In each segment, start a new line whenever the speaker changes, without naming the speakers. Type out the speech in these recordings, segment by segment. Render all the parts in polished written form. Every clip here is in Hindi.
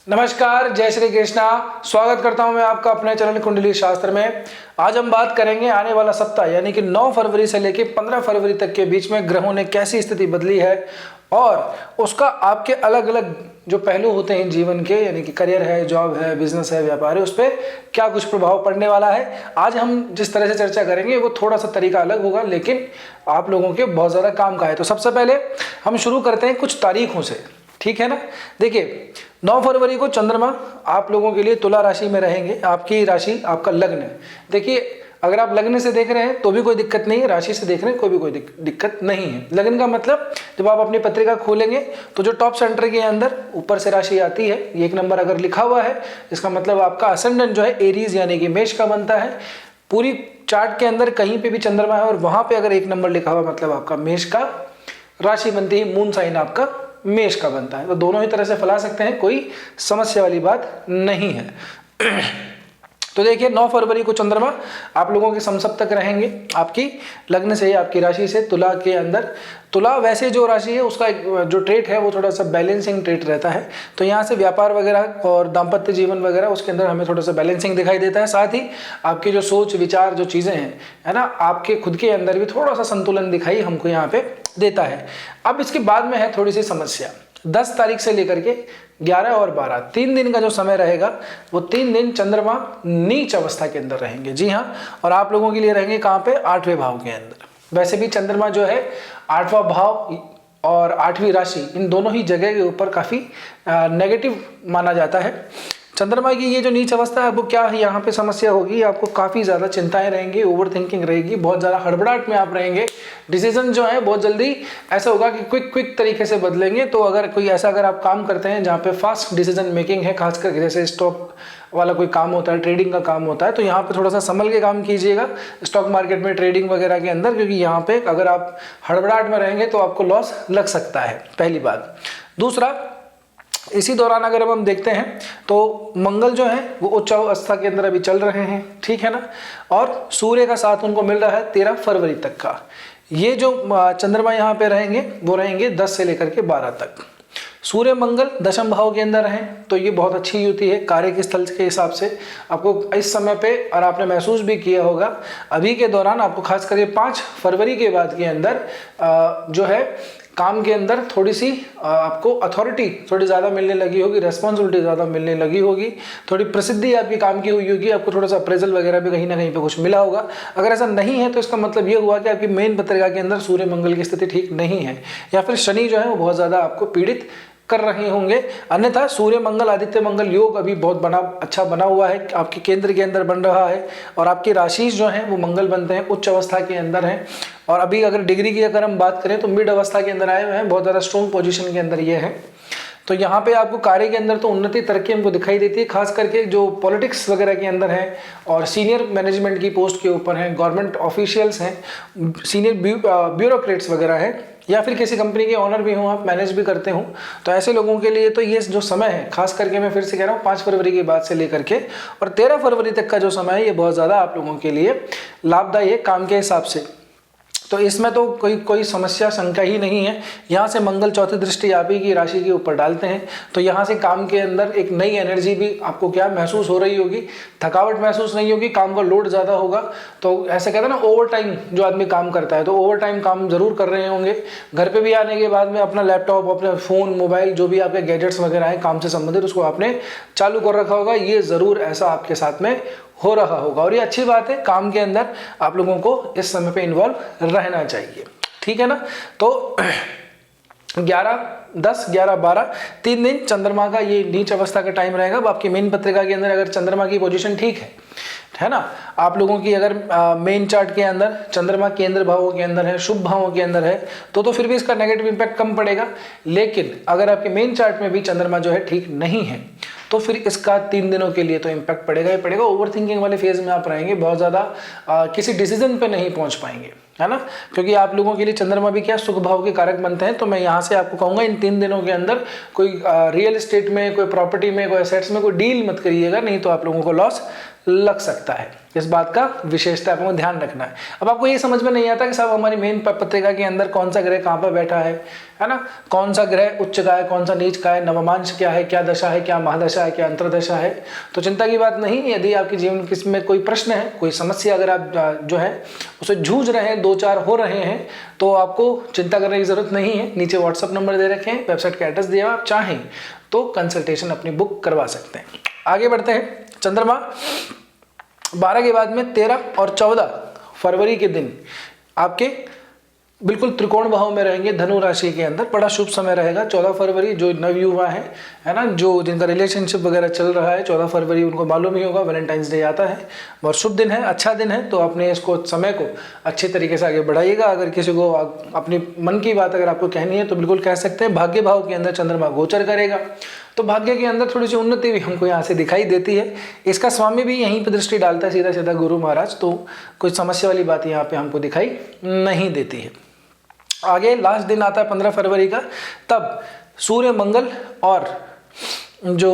नमस्कार, जय श्री कृष्णा। स्वागत करता हूं मैं आपका अपने चरण कुंडली शास्त्र में। आज हम बात करेंगे आने वाला सप्ताह यानी कि 9 फरवरी से लेकर 15 फरवरी तक के बीच में ग्रहों ने कैसी स्थिति बदली है और उसका आपके अलग अलग जो पहलू होते हैं जीवन के, यानी कि करियर है, जॉब है, बिजनेस है, व्यापार है, उस पर क्या कुछ प्रभाव पड़ने वाला है। आज हम जिस तरह से चर्चा करेंगे वो थोड़ा सा तरीका अलग होगा, लेकिन आप लोगों के बहुत ज़्यादा काम का है। तो सबसे पहले हम शुरू करते हैं कुछ तारीखों से, ठीक है ना। देखिए, 9 फरवरी को चंद्रमा आप लोगों के लिए तुला राशि में रहेंगे। आपकी राशि, आपका लग्न। देखिए, अगर आप लग्न से देख रहे हैं तो भी कोई दिक्कत नहीं है, राशि से देख रहे हैं कोई दिक्कत नहीं है। लग्न का मतलब जब आप अपनी पत्रिका खोलेंगे तो जो टॉप सेंटर के अंदर ऊपर से राशि आती है, ये 1 नंबर अगर लिखा हुआ है, इसका मतलब आपका असेंडेंट जो है एरीज यानी कि मेष का बनता है। पूरी चार्ट के अंदर कहीं पे भी चंद्रमा है और वहां पे अगर 1 नंबर लिखा हुआ, मतलब आपका मेष का राशि बनती है, मून साइन आपका मेष का बनता है। तो दोनों ही तरह से फैला सकते हैं, कोई समस्या वाली बात नहीं है। तो देखिए, 9 फरवरी को चंद्रमा आप लोगों के समसप्तक रहेंगे, आपकी लग्न से, आपकी राशि से तुला के अंदर। तुला वैसे जो राशि है उसका एक जो ट्रेट है वो थोड़ा सा बैलेंसिंग ट्रेट रहता है। तो यहाँ से व्यापार वगैरह और दाम्पत्य जीवन वगैरह उसके अंदर हमें थोड़ा सा बैलेंसिंग दिखाई देता है। साथ ही आपकी जो सोच विचार जो चीज़ें हैं, है ना, आपके खुद के अंदर भी थोड़ा सा संतुलन दिखाई हमको यहाँ पे देता है। अब इसके बाद में है थोड़ी सी समस्या। 10 तारीख से लेकर के 11 और 12 3 दिन का जो समय रहेगा, वो 3 दिन चंद्रमा नीच अवस्था के अंदर रहेंगे। जी हाँ, और आप लोगों के लिए रहेंगे कहाँ पे? 8वें भाव के अंदर। वैसे भी चंद्रमा जो है 8वां भाव और 8वीं राशि, इन दोनों ही जगह के ऊपर काफ़ी नेगेटिव माना जाता है। चंद्रमा की ये जो नीच अवस्था है, वो क्या है, यहाँ पे समस्या होगी, आपको काफ़ी ज़्यादा चिंताएं रहेंगी, ओवर थिंकिंग रहेगी, बहुत ज़्यादा हड़बड़ाहट में आप रहेंगे। डिसीजन जो है बहुत जल्दी ऐसा होगा कि क्विक तरीके से बदलेंगे। तो अगर आप काम करते हैं जहाँ पे फास्ट डिसीजन मेकिंग है, खास करके जैसे स्टॉक वाला कोई काम होता है, ट्रेडिंग का काम होता है, तो यहाँ पे थोड़ा सा संभल के काम कीजिएगा स्टॉक मार्केट में, ट्रेडिंग वगैरह के अंदर, क्योंकि यहाँ पे अगर आप हड़बड़ाहट में रहेंगे तो आपको लॉस लग सकता है, पहली बात। दूसरा, इसी दौरान अगर हम देखते हैं तो मंगल जो है वो उच्च अवस्था के अंदर अभी चल रहे हैं, ठीक है ना, और सूर्य का साथ उनको मिल रहा है 13 फरवरी तक का। ये जो चंद्रमा यहाँ पे रहेंगे वो रहेंगे 10 से लेकर के 12 तक। सूर्य मंगल दशम भाव के अंदर हैं, तो ये बहुत अच्छी युति है कार्य के स्थल के हिसाब से। आपको इस समय पे, और आपने महसूस भी किया होगा अभी के दौरान, आपको खास करके 5 फरवरी के बाद के अंदर जो है काम के अंदर थोड़ी सी आपको अथॉरिटी थोड़ी ज़्यादा मिलने लगी होगी, रेस्पॉन्सिबिलिटी ज़्यादा मिलने लगी होगी, थोड़ी प्रसिद्धि आपकी काम की हुई होगी, आपको थोड़ा सा अप्रेजल वगैरह भी कहीं ना कहीं पे कुछ मिला होगा। अगर ऐसा नहीं है तो इसका मतलब ये हुआ कि आपकी मेन पत्रिका के अंदर सूर्य मंगल की स्थिति ठीक नहीं है, या फिर शनि जो है वो बहुत ज़्यादा आपको पीड़ित कर रहे होंगे। अन्यथा सूर्य मंगल आदित्य मंगल योग अभी बहुत अच्छा बना हुआ है, आपके केंद्र के अंदर बन रहा है, और आपकी राशि जो है वो मंगल बनते हैं, उच्च अवस्था के अंदर हैं। और अभी अगर डिग्री की अगर हम बात करें तो मिड अवस्था के अंदर आए हुए हैं, बहुत ज़्यादा स्ट्रॉन्ग पोजीशन के अंदर ये है। तो यहाँ पे आपको कार्य के अंदर तो उन्नति तरक्की हमको दिखाई देती है, खास करके जो पॉलिटिक्स वगैरह के अंदर है और सीनियर मैनेजमेंट की पोस्ट के ऊपर हैं, गवर्नमेंट ऑफिशियल्स हैं, सीनियर ब्यूरोक्रेट्स वगैरह हैं, या फिर किसी कंपनी के ऑनर भी हों, आप मैनेज भी करते हो, तो ऐसे लोगों के लिए तो ये जो समय है, खास करके मैं फिर से कह रहा हूँ 5 फरवरी के बाद से लेकर के और 13 फरवरी तक का जो समय है, ये बहुत ज़्यादा आप लोगों के लिए लाभदायी है काम के हिसाब से। तो इसमें तो कोई समस्या शंका ही नहीं है। यहाँ से मंगल चौथी दृष्टि आप ही की राशि के ऊपर डालते हैं, तो यहाँ से काम के अंदर एक नई एनर्जी भी आपको क्या महसूस हो रही होगी, थकावट महसूस नहीं होगी, काम का लोड ज़्यादा होगा। तो ऐसे कहते हैं ना, ओवर टाइम जो आदमी काम करता है, तो ओवर टाइम काम जरूर कर रहे होंगे। घर पे भी आने के बाद में अपना लैपटॉप, अपने फ़ोन, मोबाइल, जो भी आपके गैजेट्स वगैरह हैं काम से संबंधित, उसको आपने चालू कर रखा होगा। ये ज़रूर ऐसा आपके साथ में हो रहा होगा, और ये अच्छी बात है। काम के अंदर आप लोगों को इस समय पे इन्वॉल्व रहना चाहिए, ठीक है ना। तो 10, 11, 12 3 दिन चंद्रमा का ये नीच अवस्था का टाइम रहेगा। अब आपकी मेन पत्रिका के अंदर अगर चंद्रमा की पोजीशन ठीक है ना, आप लोगों की अगर मेन चार्ट के अंदर चंद्रमा केंद्र भावों के अंदर है, शुभ भावों के अंदर है, तो फिर भी इसका नेगेटिव इंपैक्ट कम पड़ेगा। लेकिन अगर आपके मेन चार्ट में भी चंद्रमा जो है ठीक नहीं है, तो फिर इसका 3 दिनों के लिए तो इम्पैक्ट पड़ेगा ही पड़ेगा। ओवर थिंकिंग वाले फेज में आप रहेंगे, बहुत ज़्यादा किसी डिसीजन पे नहीं पहुंच पाएंगे, है ना, क्योंकि आप लोगों के लिए चंद्रमा भी क्या सुख भाव के कारक बनते हैं। तो मैं यहाँ से आपको कहूँगा इन 3 दिनों के अंदर कोई रियल एस्टेट में, कोई प्रॉपर्टी में, कोई एसेट्स में कोई डील मत करिएगा, नहीं तो आप लोगों को लॉस लग सकता है। इस बात का विशेषता आपको ध्यान रखना है। अब आपको ये समझ में नहीं आता कि साहब हमारी मेन पत्रिका के अंदर कौन सा ग्रह कहाँ पर बैठा है ना, कौन सा ग्रह उच्च का है, कौन सा नीच का है, नवमांश क्या है, क्या दशा है, क्या महादशा है, क्या अंतरदशा है। तो चिंता की बात नहीं। यदि आपके जीवन में कोई प्रश्न है, कोई समस्या अगर आप जो है उसे जूझ रहे हैं, 2-4 हो रहे हैं, तो आपको चिंता करने की जरूरत नहीं है। नीचे व्हाट्सअप नंबर दे रखे हैं, वेबसाइट का एड्रेस दिया, आप चाहें तो कंसल्टेशन अपनी बुक करवा सकते हैं। आगे बढ़ते हैं। चंद्रमा 12 के बाद में 13 और 14 फरवरी के दिन आपके बिल्कुल त्रिकोण भाव में रहेंगे, धनु राशि के अंदर। बड़ा शुभ समय रहेगा। 14 फरवरी जो नवयुवा है ना, जो जिनका रिलेशनशिप वगैरह चल रहा है, 14 फरवरी उनको मालूम ही होगा, वैलेंटाइंस डे आता है। बहुत शुभ दिन है, अच्छा दिन है। तो अपने इसको समय को अच्छे तरीके से आगे बढ़ाइएगा। अगर किसी को अपनी मन की बात अगर आपको कहनी है तो बिल्कुल कह सकते हैं। भाग्य भाव के अंदर चंद्रमा गोचर करेगा, तो भाग्य के अंदर थोड़ी सी उन्नति भी हमको यहाँ से दिखाई देती है। इसका स्वामी भी यहीं पर दृष्टि डालता है, सीधा सीधा गुरु महाराज। तो कोई समस्या वाली बात यहाँ पे हमको दिखाई नहीं देती है। आगे लास्ट दिन आता है 15 फरवरी का, तब सूर्य मंगल और जो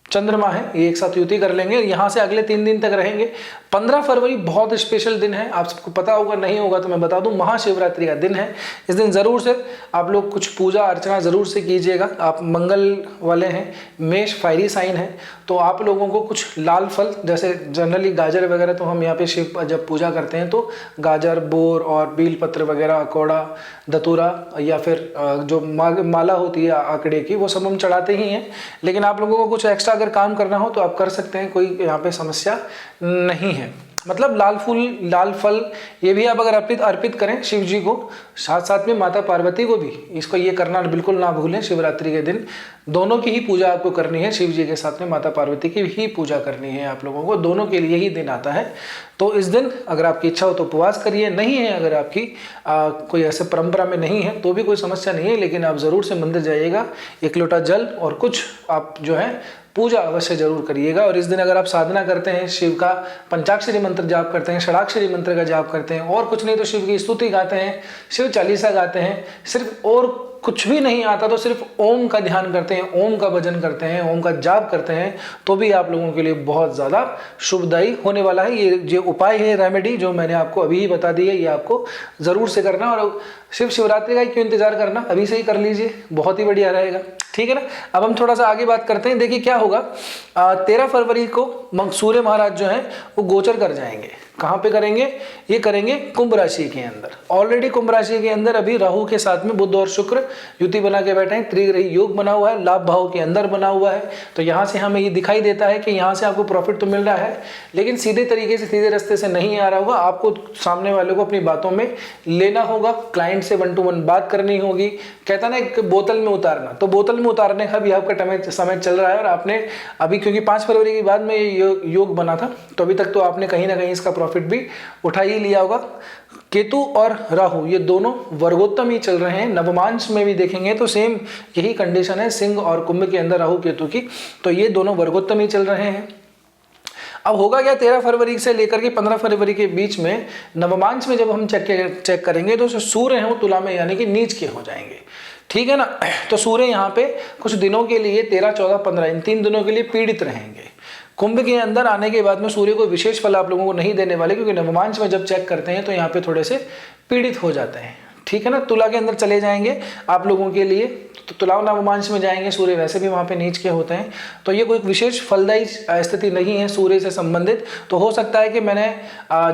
चंद्रमा है ये एक साथ युति कर लेंगे। यहाँ से अगले 3 दिन तक रहेंगे। 15 फरवरी बहुत स्पेशल दिन है, आप सबको पता होगा, नहीं होगा तो मैं बता दूं, महाशिवरात्रि का दिन है। इस दिन जरूर से आप लोग कुछ पूजा अर्चना जरूर से कीजिएगा। आप मंगल वाले हैं, मेष फायरी साइन है, तो आप लोगों को कुछ लाल फल, जैसे जनरली गाजर वगैरह, तो हम यहाँ पे शिव जब पूजा करते हैं तो गाजर, बोर और बील पत्र वगैरह, अकोड़ा, धतूरा या फिर जो माला होती है आंकड़े की, वो सब हम चढ़ाते ही हैं। लेकिन आप लोगों को कुछ एक्स्ट्रा अगर काम करना हो तो आप कर सकते हैं, कोई यहाँ पे समस्या नहीं है। मतलब लाल फूल, लाल फल ये भी आप अगर अर्पित करें शिव जी को, साथ साथ में माता पार्वती को भी इसको ये करना बिल्कुल ना भूलें। शिवरात्रि के दिन दोनों की ही पूजा आपको करनी है, शिव जी के साथ में माता पार्वती की ही पूजा करनी है आप लोगों को, दोनों के लिए ही दिन आता है। तो इस दिन अगर आपकी इच्छा हो तो उपवास करिए, नहीं है अगर आपकी कोई ऐसे परंपरा में नहीं है तो भी कोई समस्या नहीं है, लेकिन आप ज़रूर से मंदिर जाइएगा, 1 लोटा जल और कुछ आप जो है पूजा अवश्य जरूर करिएगा। और इस दिन अगर आप साधना करते हैं, शिव का पंचाक्षरी मंत्र जाप करते हैं, षडाक्षरी मंत्र का जाप करते हैं, और कुछ नहीं तो शिव की स्तुति गाते हैं, शिव चालीसा गाते हैं, सिर्फ और कुछ भी नहीं आता तो सिर्फ ओम का ध्यान करते हैं, ओम का भजन करते हैं, ओम का जाप करते हैं, तो भी आप लोगों के लिए बहुत ज़्यादा शुभदायी होने वाला है। ये जो उपाय है, रेमेडी जो मैंने आपको अभी ही बता दी है, ये आपको ज़रूर से करना। और शिवरात्रि का क्यों इंतजार करना, अभी से ही कर लीजिए, बहुत ही बढ़िया रहेगा। ठीक है ना। अब हम थोड़ा सा आगे बात करते हैं। देखिए क्या होगा, 13 फरवरी को सूर्य महाराज जो हैं वो गोचर कर जाएंगे। कहाँ पे करेंगे, ये करेंगे कुंभ राशि के अंदर। ऑलरेडी कुंभ राशि के अंदर अभी राहु के साथ में बुध और शुक्र युति बना के बैठे हैं, त्रिग्रही योग बना हुआ है, लाभ भाव के अंदर बना हुआ है। तो यहाँ से हमें ये दिखाई देता है कि यहाँ से आपको प्रॉफिट तो मिल रहा है, लेकिन सीधे तरीके से, सीधे रास्ते से नहीं आ रहा होगा। आपको सामने वाले को अपनी बातों में लेना होगा, क्लाइंट से 1 to 1 बात करनी होगी। कहता ना एक बोतल में उतारना, तो बोतल में उतारने का भी आपका समय चल रहा है। और आपने अभी, क्योंकि 5 फरवरी के बाद में ये योग बना था, तो अभी तक तो आपने कहीं ना कहीं इसका प्रॉफिट भी उठा ही लिया होगा। केतु और राहु ये दोनों वर्गोत्तम ही चल रहे हैं। नवमांश में भी देखेंगे तो सेम यही कंडीशन है, सिंह और कुंभ के अंदर राहु केतु की, तो ये दोनों वर्गोत्तम ही चल रहे हैं। अब होगा क्या, 13 फरवरी से लेकर के 15 फरवरी के बीच में नवमांश में जब हम चेक करेंगे तो सूर्य हैं वो तुला में यानी कि नीच के हो जाएंगे। ठीक है ना। तो सूर्य यहाँ पे कुछ दिनों के लिए 13, 14, 15 इन 3 दिनों के लिए पीड़ित रहेंगे। कुंभ के अंदर आने के बाद में सूर्य को विशेष फल आप लोगों को नहीं देने वाले, क्योंकि नवमांश में जब चेक करते हैं तो यहाँ पे थोड़े से पीड़ित हो जाते हैं। ठीक है ना। तुला के अंदर चले जाएंगे आप लोगों के लिए, तो तुला नवमांश में जाएंगे, सूर्य वैसे भी वहाँ पे नीच के होते हैं, तो ये कोई विशेष फलदायी स्थिति नहीं है सूर्य से संबंधित। तो हो सकता है कि मैंने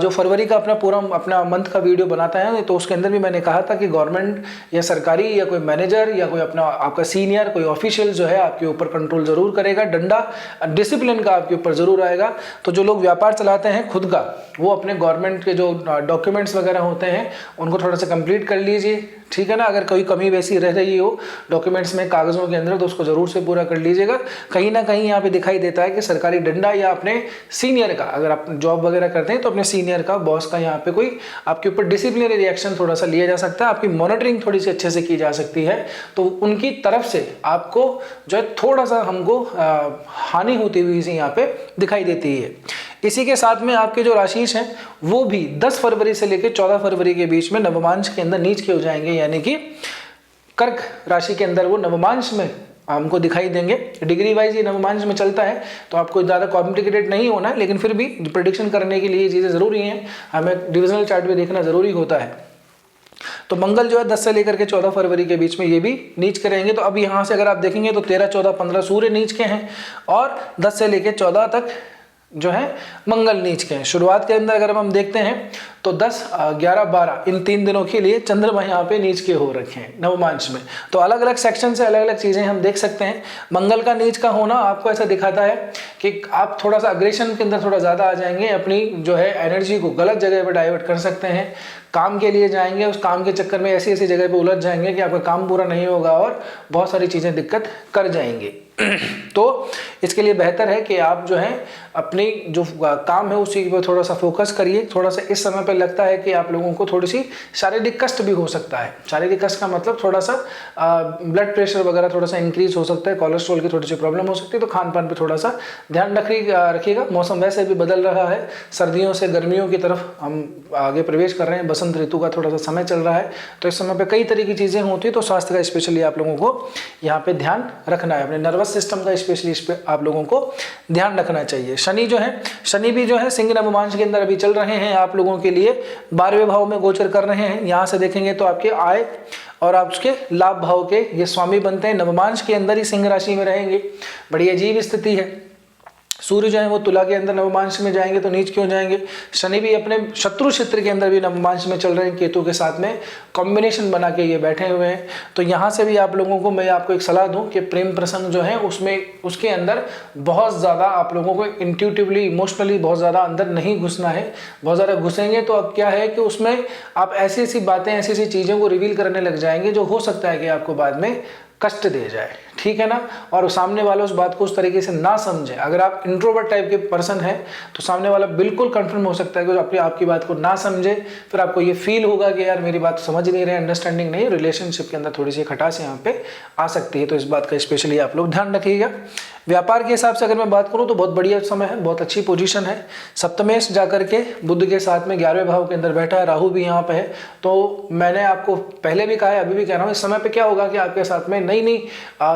जो फरवरी का अपना मंथ का वीडियो बनाता है तो उसके अंदर भी मैंने कहा था कि गवर्नमेंट या सरकारी या कोई मैनेजर या कोई अपना आपका सीनियर कोई ऑफिशियल जो है आपके ऊपर कंट्रोल जरूर करेगा, डंडा डिसिप्लिन का आपके ऊपर जरूर आएगा। तो जो लोग व्यापार चलाते हैं खुद का, वो अपने गवर्नमेंट के जो डॉक्यूमेंट्स वगैरह होते हैं उनको थोड़ा सा कंप्लीट कर लीजिए। ठीक है ना। अगर कोई कमी वैसी रह रही हो डॉक्यूमेंट्स में, कागजों के अंदर, तो उसको जरूर से पूरा कर लीजिएगा। कहीं ना कहीं यहाँ पे दिखाई देता है कि सरकारी डंडा या अपने सीनियर का, अगर आप जॉब वगैरह करते हैं तो अपने सीनियर का, बॉस का यहाँ पे कोई आपके ऊपर डिसिप्लिनरी रिएक्शन थोड़ा सा लिया जा सकता है। आपकी मॉनिटरिंग थोड़ी सी अच्छे से की जा सकती है, तो उनकी तरफ से आपको जो है थोड़ा सा हमको हानि होती हुई यहाँ पे दिखाई देती है। इसी के साथ में आपके जो राशिश हैं वो भी 10 फरवरी से लेकर 14 फरवरी के बीच में नवमांश के अंदर नीच के हो जाएंगे, यानी कि कर्क राशि के अंदर वो नवमांश में हमको दिखाई देंगे। डिग्री वाइज ये नवमांश में चलता है, तो आपको ज़्यादा कॉम्प्लिकेटेड नहीं होना है, लेकिन फिर भी प्रेडिक्शन करने के लिए ये चीज़ें ज़रूरी हैं, हमें डिविजनल चार्ट भी देखना ज़रूरी होता है। तो मंगल जो है 10 से लेकर के 14 फरवरी के बीच में ये भी नीच के रहेंगे। तो अब यहाँ से अगर आप देखेंगे तो 13, 14, 15 सूर्य नीच के हैं और 10 से लेकर 14 तक जो है मंगल नीच के हैं। शुरुआत के अंदर अगर हम देखते हैं तो 10, 11, 12 इन 3 दिनों के लिए चंद्रमा यहाँ पे नीच के हो रखे हैं नवमांश में। तो अलग अलग सेक्शन से अलग अलग चीज़ें हम देख सकते हैं। मंगल का नीच का होना आपको ऐसा दिखाता है कि आप थोड़ा सा अग्रेशन के अंदर थोड़ा ज़्यादा आ जाएंगे, अपनी जो है एनर्जी को गलत जगह पर डाइवर्ट कर सकते हैं, काम के लिए जाएंगे, उस काम के चक्कर में ऐसी ऐसी जगह पे उलझ जाएंगे कि आपका काम पूरा नहीं होगा और बहुत सारी चीज़ें दिक्कत कर जाएंगी। तो इसके लिए बेहतर है कि आप जो है अपनी जो काम है उसी पर थोड़ा सा फोकस करिए। थोड़ा सा इस समय पे लगता है कि आप लोगों को थोड़ी सी शारीरिक कष्ट भी हो सकता है। शारीरिक कष्ट का मतलब थोड़ा सा ब्लड प्रेशर वगैरह थोड़ा सा इंक्रीज हो सकता है, कोलेस्ट्रॉल की थोड़ी सी प्रॉब्लम हो सकती है। तो खान पान पे थोड़ा सा ध्यान रखिएगा। मौसम वैसे भी बदल रहा है, सर्दियों से गर्मियों की तरफ हम आगे प्रवेश कर रहे हैं, बसंत ऋतु का थोड़ा सा समय चल रहा है। तो इस समय पे कई तरह की चीज़ें होती है, तो स्वास्थ्य का स्पेशली आप लोगों को यहाँ पे ध्यान रखना है। अपने नर्वस सिस्टम का स्पेशली इस पे आप लोगों को ध्यान रखना चाहिए। शनि भी जो है सिंह नवमांश के अंदर अभी चल रहे हैं, आप लोगों के लिए 12वें भाव में गोचर कर रहे हैं। यहाँ से देखेंगे तो आपके आय और आप उसके लाभ भाव के ये स्वामी बनते हैं। नवमांश के अंदर ही सिंह राशि में रहेंगे, बड़ी अजीब स्थिति है। सूर्य जो है वो तुला के अंदर नवमांश में जाएंगे तो नीच क्यों जाएंगे। शनि भी अपने शत्रु क्षेत्र के अंदर भी नवमांश में चल रहे हैं, केतु के साथ में कॉम्बिनेशन बना के ये बैठे हुए हैं। तो यहाँ से भी आप लोगों को मैं आपको एक सलाह दूं कि प्रेम प्रसंग जो है उसमें उसके अंदर बहुत ज़्यादा आप लोगों को इंट्यूटिवली इमोशनली बहुत ज़्यादा अंदर नहीं घुसना है। बहुत ज़्यादा घुसेंगे तो अब क्या है कि उसमें आप ऐसी ऐसी बातें ऐसी ऐसी चीज़ों को रिवील करने लग जाएंगे जो हो सकता है कि आपको बाद में कष्ट दे जाए, ठीक है ना। और सामने वाला उस बात को उस तरीके से ना समझे। अगर आप इंट्रोवर्ट टाइप के पर्सन हैं तो सामने वाला बिल्कुल कंफर्म हो सकता है कि आपकी बात को ना समझे, फिर आपको ये फील होगा कि यार मेरी बात समझ नहीं रहे, अंडरस्टैंडिंग नहीं, रिलेशनशिप के अंदर थोड़ी सी खटास यहाँ पे आ सकती है। तो इस बात का स्पेशली आप लोग ध्यान रखिएगा। व्यापार के हिसाब से अगर मैं बात करूँ तो बहुत बढ़िया समय है, बहुत अच्छी पोजीशन है। सप्तमेश जाकर के बुध के साथ में 11वें भाव के अंदर बैठा है, राहु भी यहाँ पे है। तो मैंने आपको पहले भी कहा है, अभी भी कह रहा हूँ, इस समय पे क्या होगा कि आपके साथ में नई नई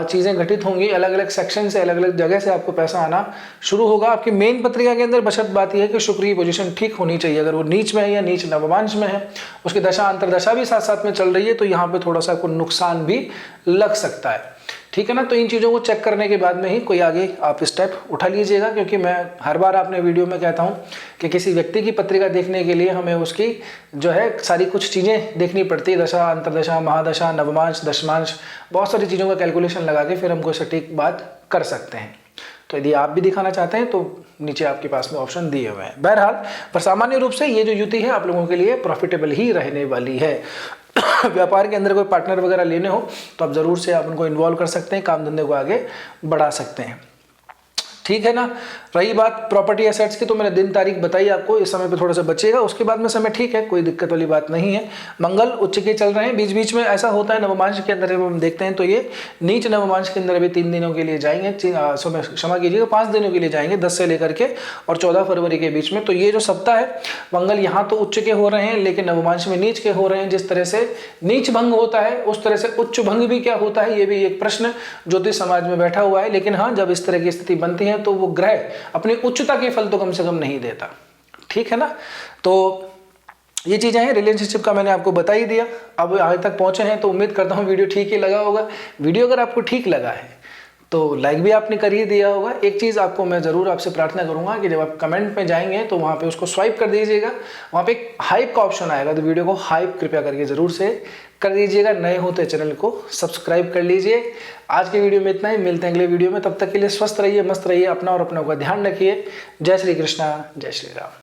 चीज़ें घटित होंगी। अलग अलग सेक्शन से अलग अलग जगह से आपको पैसा आना शुरू होगा। आपकी मेन पत्रिका के अंदर बशर्त बात यह है कि शुक्र की पोजीशन ठीक होनी चाहिए। अगर वो नीच में है या नीच नवमांश में है, उसकी दशा अंतरदशा भी साथ साथ में चल रही है, तो यहाँ पे थोड़ा सा आपको नुकसान भी लग सकता है, ठीक है ना। तो इन चीज़ों को चेक करने के बाद में ही कोई आगे आप स्टेप उठा लीजिएगा। क्योंकि मैं हर बार अपने वीडियो में कहता हूँ कि किसी व्यक्ति की पत्रिका देखने के लिए हमें उसकी जो है सारी कुछ चीज़ें देखनी पड़ती है, दशा अंतरदशा महादशा नवमांश दशमांश, बहुत सारी चीज़ों का कैलकुलेशन लगा के फिर हम कोई सटीक बात कर सकते हैं। तो यदि आप भी दिखाना चाहते हैं तो नीचे आपके पास में ऑप्शन दिए हुए हैं। बहरहाल पर सामान्य रूप से ये जो युति है आप लोगों के लिए प्रॉफिटेबल ही रहने वाली है। व्यापार के अंदर कोई पार्टनर वगैरह लेने हो तो आप ज़रूर से आप उनको इन्वॉल्व कर सकते हैं, काम धंधे को आगे बढ़ा सकते हैं, ठीक है ना। रही बात प्रॉपर्टी एसेट्स की, तो मैंने दिन तारीख बताई आपको, इस समय पे थोड़ा सा बचेगा, उसके बाद में समय ठीक है, कोई दिक्कत वाली बात नहीं है। मंगल उच्च के चल रहे हैं, बीच बीच में ऐसा होता है नवमांश के अंदर जब हम देखते हैं तो ये नीच नवमांश के अंदर अभी 3 दिनों के लिए जाएंगे, क्षमा कीजिएगा 5 दिनों के लिए जाएंगे, 10 से लेकर के और 14 फरवरी के बीच में। तो ये जो सप्ताह है मंगल यहाँ तो उच्च के हो रहे हैं लेकिन नवमांश में नीच के हो रहे हैं। जिस तरह से नीच भंग होता है उस तरह से उच्च भंग भी क्या होता है, ये भी एक प्रश्न ज्योतिष समाज में बैठा हुआ है। लेकिन हाँ, जब इस तरह की स्थिति बनती है तो वो ग्रह अपनी उच्चता के फल तो कम से कम नहीं देता, ठीक है ना। तो ये चीज़ें हैं, रिलेशनशिप का मैंने आपको बता ही दिया। अब आगे तक पहुंचे हैं तो उम्मीद करता हूँ वीडियो ठीक ही लगा होगा। वीडियो अगर आपको ठीक लगा है तो लाइक भी आपने कर ही दिया होगा। एक चीज़ आपको मैं ज़रूर आपसे प्रार्थना करूंगा कि जब आप कमेंट में जाएंगे तो वहाँ पे उसको स्वाइप कर दीजिएगा, वहाँ पे एक हाइप का ऑप्शन आएगा, तो वीडियो को हाइप कृपया करके ज़रूर से कर दीजिएगा। नए हो तो चैनल को सब्सक्राइब कर लीजिए। आज के वीडियो में इतना ही, मिलते हैं अगले वीडियो में। तब तक के लिए स्वस्थ रहिए, मस्त रहिए, अपना और अपनों का ध्यान रखिए। जय श्री कृष्णा, जय श्री राम।